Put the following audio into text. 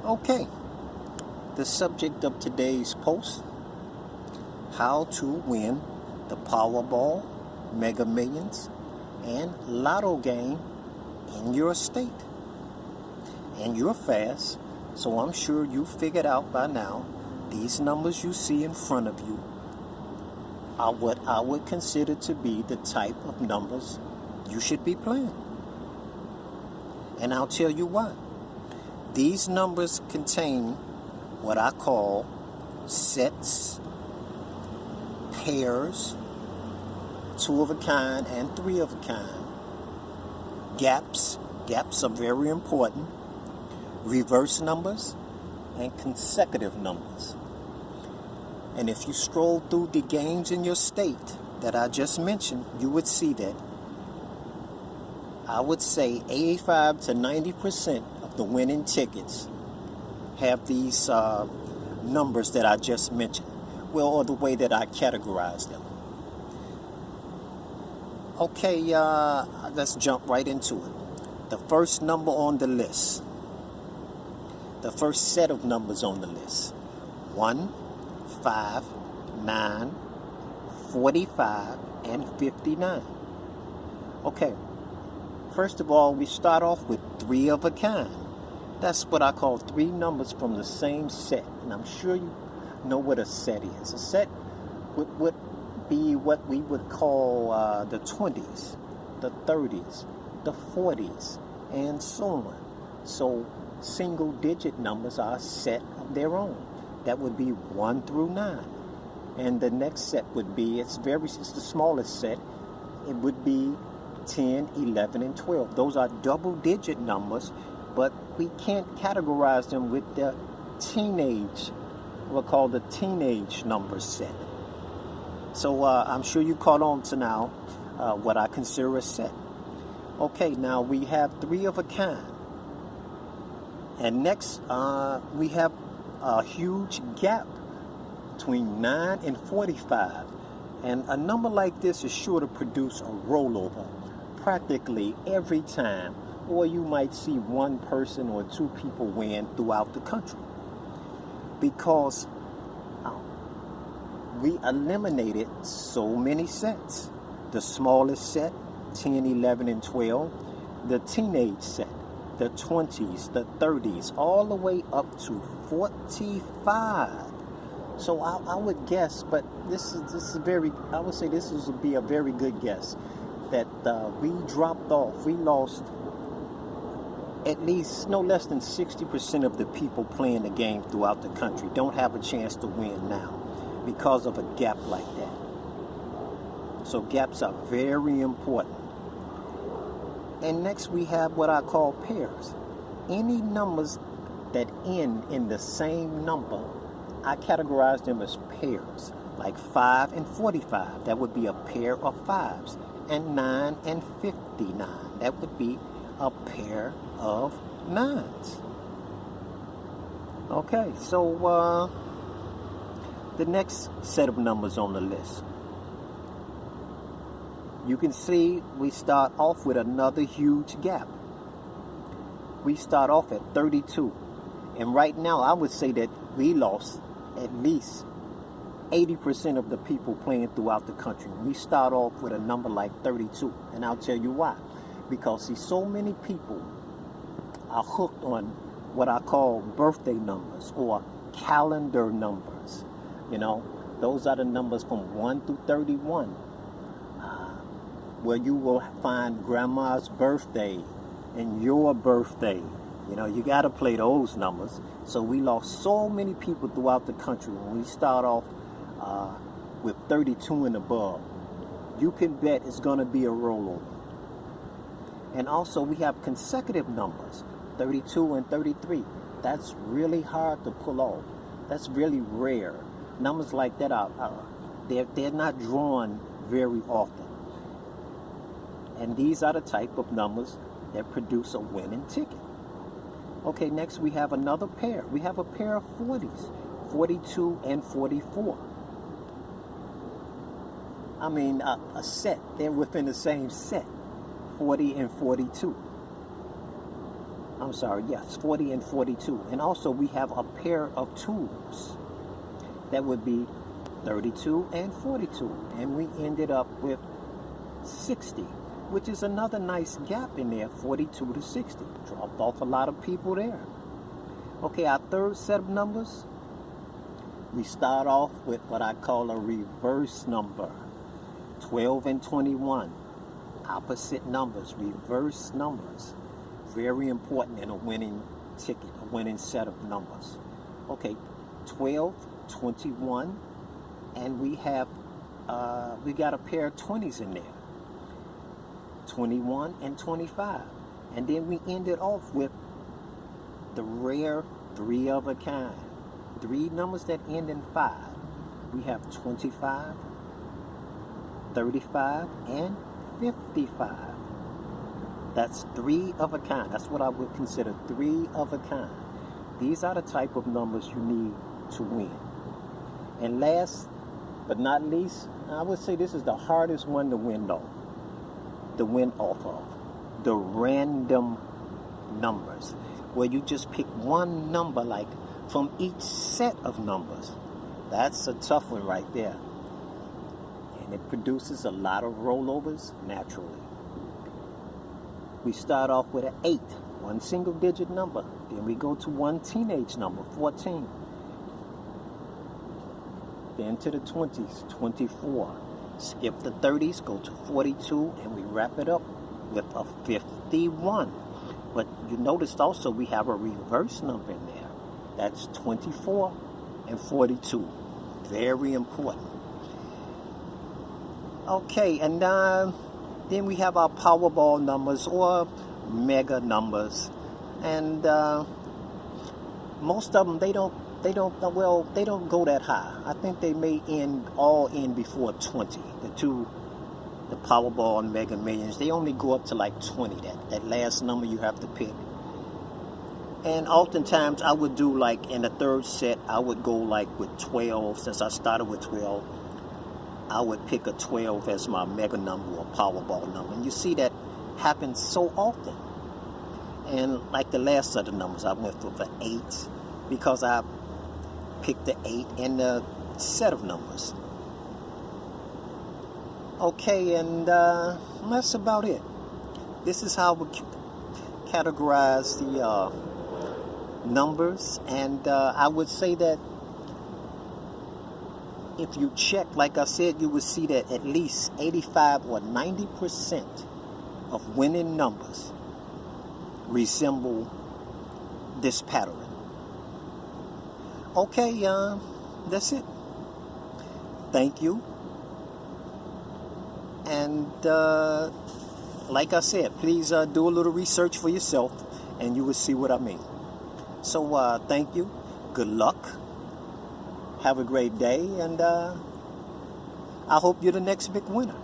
Okay, the subject of today's post: how to win the Powerball, Mega Millions, and Lotto game in your state. And you're fast, so I'm sure you figured out by now these numbers you see in front of you are what I would consider to be the type of numbers you should be playing. And I'll tell you why. These numbers contain what I call sets, pairs, two of a kind and three of a kind, gaps are very important, reverse numbers, and consecutive numbers. And if you stroll through the games in your state that I just mentioned, you would see that I would say 85 to 90% of the winning tickets have these numbers that I just mentioned. Well, or the way that I categorize them. Okay, let's jump right into it. The first number on the list, the first set of numbers on the list: 1, 5, 9, 45, and 59. Okay, first of all, we start off with three of a kind. That's what I call three numbers from the same set. And I'm sure you know what a set is. A set would be what we would call the 20s, the 30s, the 40s, and so on. So single digit numbers are a set of their own. That would be 1 through 9. And the next set would be, it's the smallest set. It would be 10, 11, and 12. Those are double-digit numbers, but we can't categorize them with the teenage, we'll call the teenage number set. So I'm sure you caught on to now what I consider a set. Okay, now we have three of a kind. And next, we have a huge gap between 9 and 45. And a number like this is sure to produce a rollover practically every time, or you might see one person or two people win throughout the country, because we eliminated so many sets. The smallest set, 10, 11, and 12, the teenage set, the 20s, the 30s, all the way up to 45. So I would guess, but this is very, I would say this would be a very good guess, that we dropped off, we lost at least no less than 60% of the people playing the game throughout the country don't have a chance to win now because of a gap like that. So gaps are very important. And next we have what I call pairs. Any numbers that end in the same number, I categorize them as pairs, like 5 and 45. That would be a pair of 5s. And 9 and 59. That would be a pair of 9s. Okay, so the next set of numbers on the list. You can see we start off with another huge gap. We start off at 32. And right now I would say that we lost at least 80% of the people playing throughout the country. We start off with a number like 32. And I'll tell you why. Because see, so many people are hooked on what I call birthday numbers or calendar numbers. You know, those are the numbers from 1 through 31. Where you will find grandma's birthday and your birthday. You know, you got to play those numbers. So we lost so many people throughout the country when we start off with 32 and above. You can bet it's going to be a rollover. And also we have consecutive numbers, 32 and 33. That's really hard to pull off. That's really rare. Numbers like that they're not drawn very often. And these are the type of numbers that produce a winning ticket. Okay, next we have another pair. We have a pair of 40s, 42 and 44. I mean, a set. They're within the same set, 40 and 42. I'm sorry, yes, 40 and 42. And also we have a pair of twos. That would be 32 and 42. And we ended up with 60, which is another nice gap in there, 42 to 60. Dropped off a lot of people there. Okay, our third set of numbers, we start off with what I call a reverse number. 12 and 21. Opposite numbers, reverse numbers. Very important in a winning ticket, a winning set of numbers. Okay, 12, 21, and we got a pair of 20s in there. 21 and 25. And then we ended off with the rare 3 of a kind. 3 numbers that end in 5. We have 25, 35, and 55. That's 3 of a kind. That's what I would consider 3 of a kind. These are the type of numbers you need to win. And last but not least, I would say this is the hardest one to win off of. The random numbers, where you just pick one number, like from each set of numbers. That's a tough one right there. And it produces a lot of rollovers naturally. We start off with an 8, one single digit number. Then we go to one teenage number, 14. Then to the 20s, 24. Skip the 30s, go to 42, and we wrap it up with a 51. But you noticed also we have a reverse number in there. That's 24 and 42. Very important. Okay, and then we have our Powerball numbers or mega numbers. And most of them, they don't go that high. I think they may all end before 20. The Powerball and Mega Millions, they only go up to like 20. That last number you have to pick. And oftentimes I would do like in the third set, I would go like with 12. Since I started with 12, I would pick a 12 as my mega number or Powerball number. And you see that happens so often. And like the last set of numbers, I went for the 8 because I picked the 8 in the set of numbers. Okay, and that's about it. This is how we categorize the numbers, and I would say that if you check, like I said, you would see that at least 85 or 90% of winning numbers resemble this pattern. Okay, that's it. Thank you. And like I said, please do a little research for yourself, and you will see what I mean. So thank you. Good luck. Have a great day, and I hope you're the next big winner.